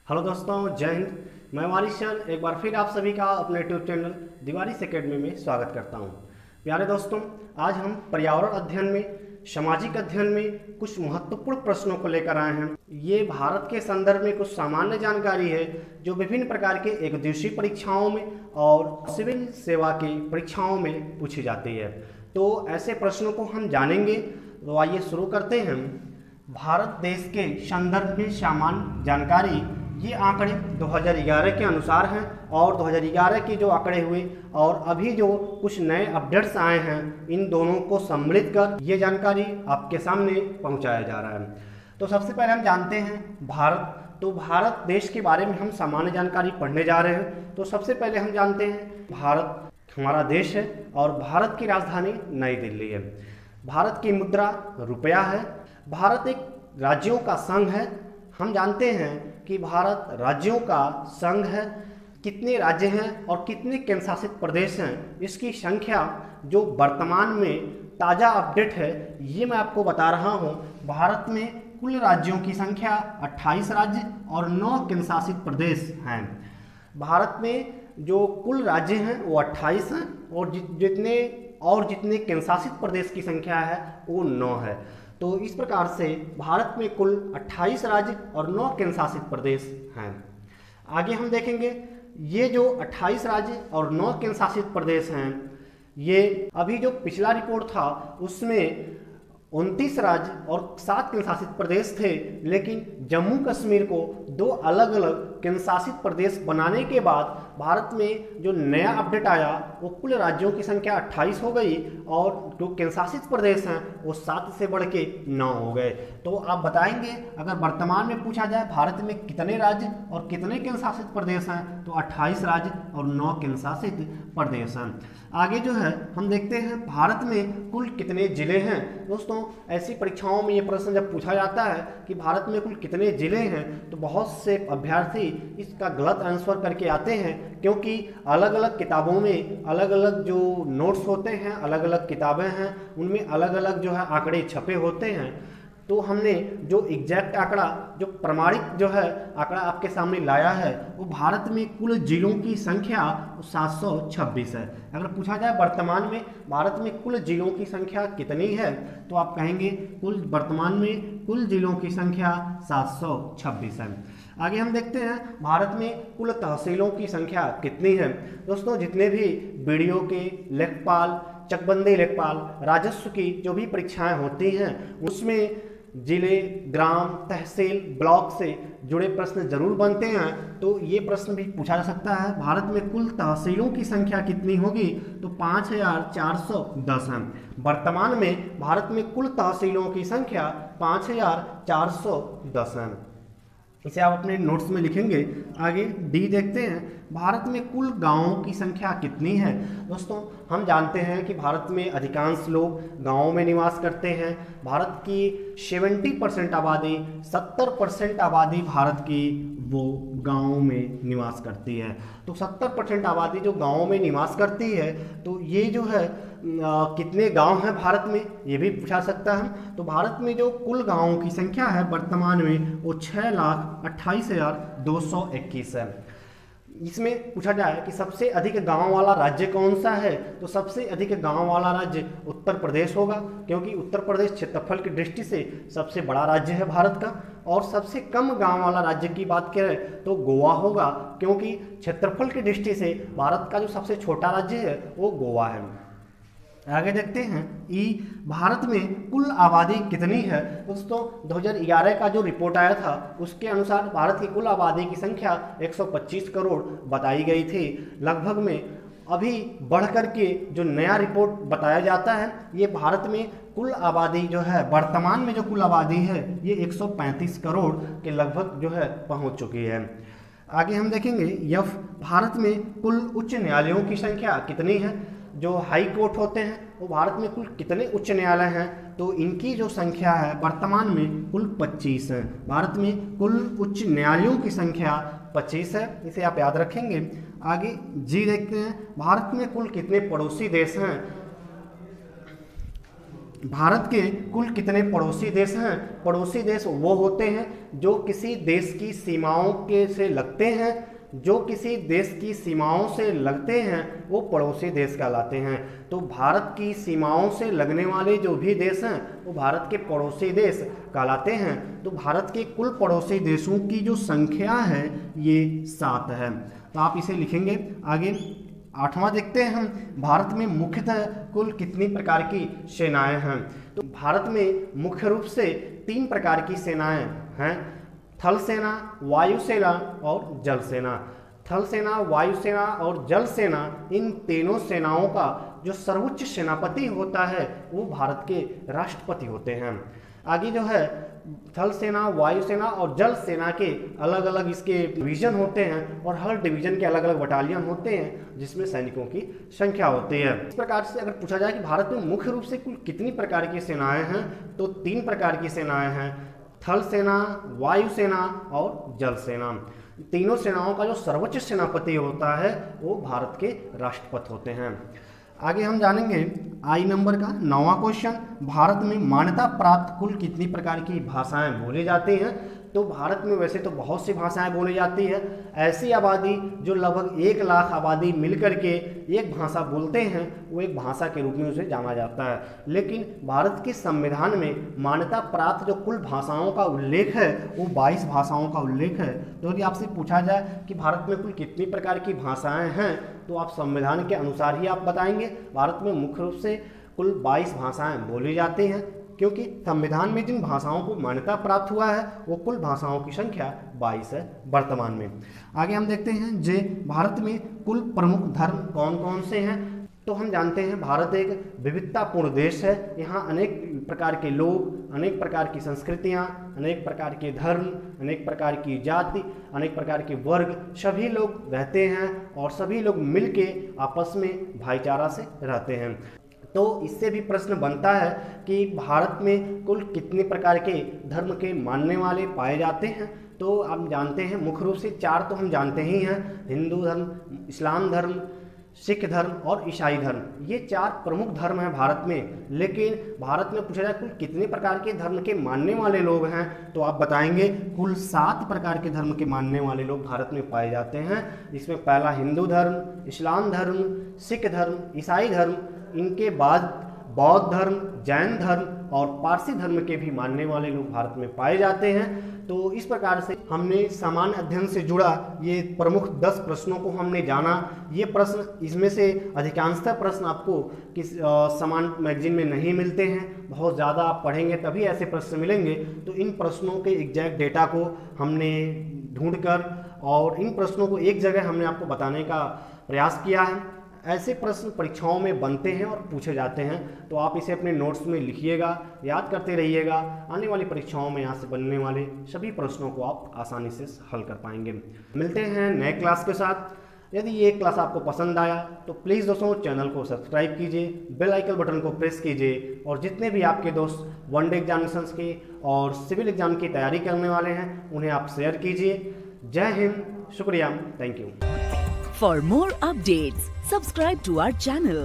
Hello दोस्तों, जय हिंद। मैं वारिस चंद एक बार फिर आप सभी का अपने यूट्यूब चैनल दिवारिस एकेडमी में स्वागत करता हूं। प्यारे दोस्तों, आज हम पर्यावरण अध्ययन में, सामाजिक अध्ययन में कुछ महत्वपूर्ण प्रश्नों को लेकर आए हैं। ये भारत के संदर्भ में कुछ सामान्य जानकारी है जो विभिन्न प्रकार के एक दिवसीय परीक्षाओं में और सिविल सेवा की परीक्षाओं में पूछी जाती है। तो ऐसे प्रश्नों को हम जानेंगे। तो आइए शुरू करते हैं। भारत देश के संदर्भ में सामान्य जानकारी, ये आंकड़े 2011 के अनुसार हैं और 2011 के जो आंकड़े हुए और अभी जो कुछ नए अपडेट्स आए हैं, इन दोनों को सम्मिलित कर ये जानकारी आपके सामने पहुंचाया जा रहा है। तो सबसे पहले हम जानते हैं भारत। तो भारत देश के बारे में हम सामान्य जानकारी पढ़ने जा रहे हैं। तो सबसे पहले हम जानते हैं भारत हमारा देश है और भारत की राजधानी नई दिल्ली है। भारत की मुद्रा रुपया है। भारत एक राज्यों का संघ है। हम जानते हैं कि भारत राज्यों का संघ है। कितने राज्य हैं और कितने केंद्र शासित प्रदेश हैं, इसकी संख्या जो वर्तमान में ताज़ा अपडेट है, ये मैं आपको बता रहा हूँ। भारत में कुल राज्यों की संख्या 28 राज्य और 9 केंद्र शासित प्रदेश हैं। भारत में जो कुल राज्य हैं वो 28 हैं और जितने केंद्र शासित प्रदेश की संख्या है वो 9 है। तो इस प्रकार से भारत में कुल 28 राज्य और 9 केंद्र शासित प्रदेश हैं। आगे हम देखेंगे, ये जो 28 राज्य और 9 केंद्र शासित प्रदेश हैं, ये अभी जो पिछला रिपोर्ट था उसमें 29 राज्य और 7 केंद्र शासित प्रदेश थे, लेकिन जम्मू कश्मीर को 2 अलग अलग केंद्र शासित प्रदेश बनाने के बाद भारत में जो नया अपडेट आया वो कुल राज्यों की संख्या 28 हो गई और जो केंद्र शासित प्रदेश हैं वो 7 से बढ़ के 9 हो गए। तो आप बताएंगे, अगर वर्तमान में पूछा जाए भारत में कितने राज्य और कितने केंद्र शासित प्रदेश हैं, तो 28 राज्य और 9 केंद्र शासित प्रदेश हैं। आगे जो है हम देखते हैं भारत में कुल कितने जिले हैं। दोस्तों, ऐसी परीक्षाओं में ये प्रश्न जब पूछा जाता है कि भारत में कुल कितने जिले हैं, तो बहुत से अभ्यर्थी इसका गलत आंसर करके आते हैं, क्योंकि अलग अलग किताबों में अलग अलग जो नोट्स होते हैं, अलग अलग किताबें हैं, उनमें अलग अलग जो है आंकड़े छपे होते हैं। तो हमने जो एग्जैक्ट आंकड़ा, जो प्रमाणित जो है आंकड़ा आपके सामने लाया है, वो भारत में कुल जिलों की संख्या 726 है। अगर पूछा जाए वर्तमान में भारत में कुल जिलों की संख्या कितनी है, तो आप कहेंगे कुल वर्तमान में कुल जिलों की संख्या 726 है। आगे हम देखते हैं भारत में कुल तहसीलों की संख्या कितनी है। दोस्तों, जितने भी बीडीओ के, लेखपाल, चकबंदी लेखपाल, राजस्व की जो भी परीक्षाएं होती हैं, उसमें जिले, ग्राम, तहसील, ब्लॉक से जुड़े प्रश्न जरूर बनते हैं। तो ये प्रश्न भी पूछा जा सकता है, भारत में कुल तहसीलों की संख्या कितनी होगी, तो 5410 है। वर्तमान में भारत में कुल तहसीलों की संख्या 5410 है। इसे आप अपने नोट्स में लिखेंगे। आगे डी देखते हैं, भारत में कुल गांवों की संख्या कितनी है। दोस्तों, हम जानते हैं कि भारत में अधिकांश लोग गांवों में निवास करते हैं। भारत की 70% आबादी, 70% आबादी भारत की वो गांवों में निवास करती है। तो 70% आबादी जो गांवों में निवास करती है, तो ये जो है कितने गांव हैं भारत में, ये भी पूछा सकता है। तो भारत में जो कुल गांवों की संख्या है वर्तमान में वो 6,28,221 है। इसमें पूछा जाए कि सबसे अधिक गांव वाला राज्य कौन सा है, तो सबसे अधिक गांव वाला राज्य उत्तर प्रदेश होगा, क्योंकि उत्तर प्रदेश क्षेत्रफल की दृष्टि से सबसे बड़ा राज्य है भारत का। और सबसे कम गांव वाला राज्य की बात करें तो गोवा होगा, क्योंकि क्षेत्रफल की दृष्टि से भारत का जो सबसे छोटा राज्य है वो गोवा है। आगे देखते हैं ई, भारत में कुल आबादी कितनी है। दोस्तों, 2011 का जो रिपोर्ट आया था उसके अनुसार भारत की कुल आबादी की संख्या 125 करोड़ बताई गई थी। लगभग में अभी बढ़ कर के जो नया रिपोर्ट बताया जाता है, ये भारत में कुल आबादी जो है वर्तमान में जो कुल आबादी है ये 135 करोड़ के लगभग जो है पहुंच चुकी है। आगे हम देखेंगे यफ, भारत में कुल उच्च न्यायालयों की संख्या कितनी है। जो हाई कोर्ट होते हैं वो भारत में कुल कितने उच्च न्यायालय हैं, तो इनकी जो संख्या है वर्तमान में कुल 25 है। भारत में कुल उच्च न्यायालयों की संख्या 25 है, इसे आप याद रखेंगे। आगे जी देखते हैं, भारत में कुल कितने पड़ोसी देश हैं। भारत के कुल कितने पड़ोसी देश हैं? पड़ोसी देश वो होते हैं जो किसी देश की सीमाओं के से लगते हैं, जो किसी देश की सीमाओं से लगते हैं वो पड़ोसी देश कहलाते हैं। तो भारत की सीमाओं से लगने वाले जो भी देश हैं वो भारत के पड़ोसी देश कहलाते हैं। तो भारत के कुल पड़ोसी देशों की जो संख्या है ये 7 है। तो आप इसे लिखेंगे। आगे 8वां देखते हैं हम, भारत में मुख्यतः कुल कितनी प्रकार की सेनाएं हैं? तो भारत में मुख्य रूप से 3 प्रकार की सेनाएं हैं, थल सेना, वायुसेना और जल सेना। थल सेना, वायुसेना और जल सेना, इन तीनों सेनाओं का जो सर्वोच्च सेनापति होता है वो भारत के राष्ट्रपति होते हैं। आगे जो है थल सेना, वायुसेना और जल सेना के अलग अलग इसके डिवीजन होते हैं और हर डिवीजन के अलग अलग बटालियन होते हैं जिसमें सैनिकों की संख्या होती है। इस प्रकार से अगर पूछा जाए कि भारत में मुख्य रूप से कुल कितनी प्रकार की सेनाएं हैं, तो 3 प्रकार की सेनाएं हैं, थल सेना, वायुसेना और जल सेना। तीनों सेनाओं का जो सर्वोच्च सेनापति होता है वो भारत के राष्ट्रपति होते हैं। आगे हम जानेंगे आई नंबर का 9वां क्वेश्चन, भारत में मान्यता प्राप्त कुल कितनी प्रकार की भाषाएं बोली जाती हैं? तो भारत में वैसे तो बहुत सी भाषाएं बोली जाती है। ऐसी आबादी जो लगभग 1 लाख आबादी मिलकर के एक भाषा बोलते हैं वो एक भाषा के रूप में उसे जाना जाता है। लेकिन भारत के संविधान में मान्यता प्राप्त जो कुल भाषाओं का उल्लेख है वो 22 भाषाओं का उल्लेख है। तो यदि आपसे पूछा जाए कि भारत में कुल कितनी प्रकार की भाषाएं हैं तो आप संविधान के अनुसार ही आप बताएंगे। भारत में मुख्य रूप से कुल 22 भाषाएं बोली जाती हैं, क्योंकि संविधान में जिन भाषाओं को मान्यता प्राप्त हुआ है वो कुल भाषाओं की संख्या 22 है वर्तमान में। आगे हम देखते हैं जे भारत में कुल प्रमुख धर्म कौन कौन से हैं? तो हम जानते हैं भारत एक विविधतापूर्ण देश है। यहाँ अनेक प्रकार के लोग, अनेक प्रकार की संस्कृतियाँ, अनेक प्रकार के धर्म, अनेक प्रकार की जाति, अनेक प्रकार के वर्ग, सभी लोग रहते हैं और सभी लोग मिलके आपस में भाईचारा से रहते हैं। तो इससे भी प्रश्न बनता है कि भारत में कुल कितने प्रकार के धर्म के मानने वाले पाए जाते हैं? तो आप जानते हैं मुख्य रूप से 4 तो हम जानते ही हैं, हिंदू धर्म, इस्लाम धर्म, सिख धर्म और ईसाई धर्म। ये 4 प्रमुख धर्म हैं भारत में। लेकिन भारत में पूछा जाए कुल कितने प्रकार के धर्म के मानने वाले लोग हैं, तो आप बताएंगे कुल 7 प्रकार के धर्म के मानने वाले लोग भारत में पाए जाते हैं। इसमें पहला हिंदू धर्म, इस्लाम धर्म, सिख धर्म, ईसाई धर्म, इनके बाद बौद्ध धर्म, जैन धर्म और पारसी धर्म के भी मानने वाले लोग भारत में पाए जाते हैं। तो इस प्रकार से हमने सामान्य अध्ययन से जुड़ा ये प्रमुख 10 प्रश्नों को हमने जाना। ये प्रश्न, इसमें से अधिकांशतः प्रश्न आपको किस समान मैगजीन में नहीं मिलते हैं, बहुत ज़्यादा आप पढ़ेंगे तभी ऐसे प्रश्न मिलेंगे। तो इन प्रश्नों के एग्जैक्ट डेटा को हमने ढूंढकर और इन प्रश्नों को एक जगह हमने आपको बताने का प्रयास किया है। ऐसे प्रश्न परीक्षाओं में बनते हैं और पूछे जाते हैं, तो आप इसे अपने नोट्स में लिखिएगा, याद करते रहिएगा। आने वाली परीक्षाओं में यहाँ से बनने वाले सभी प्रश्नों को आप आसानी से हल कर पाएंगे। मिलते हैं नए क्लास के साथ। यदि ये क्लास आपको पसंद आया तो प्लीज़ दोस्तों चैनल को सब्सक्राइब कीजिए, बेल आइकन बटन को प्रेस कीजिए और जितने भी आपके दोस्त वनडे एग्जामिनेशंस के और सिविल एग्जाम की तैयारी करने वाले हैं उन्हें आप शेयर कीजिए। जय हिंद, शुक्रिया, thank you. For more updates, subscribe to our channel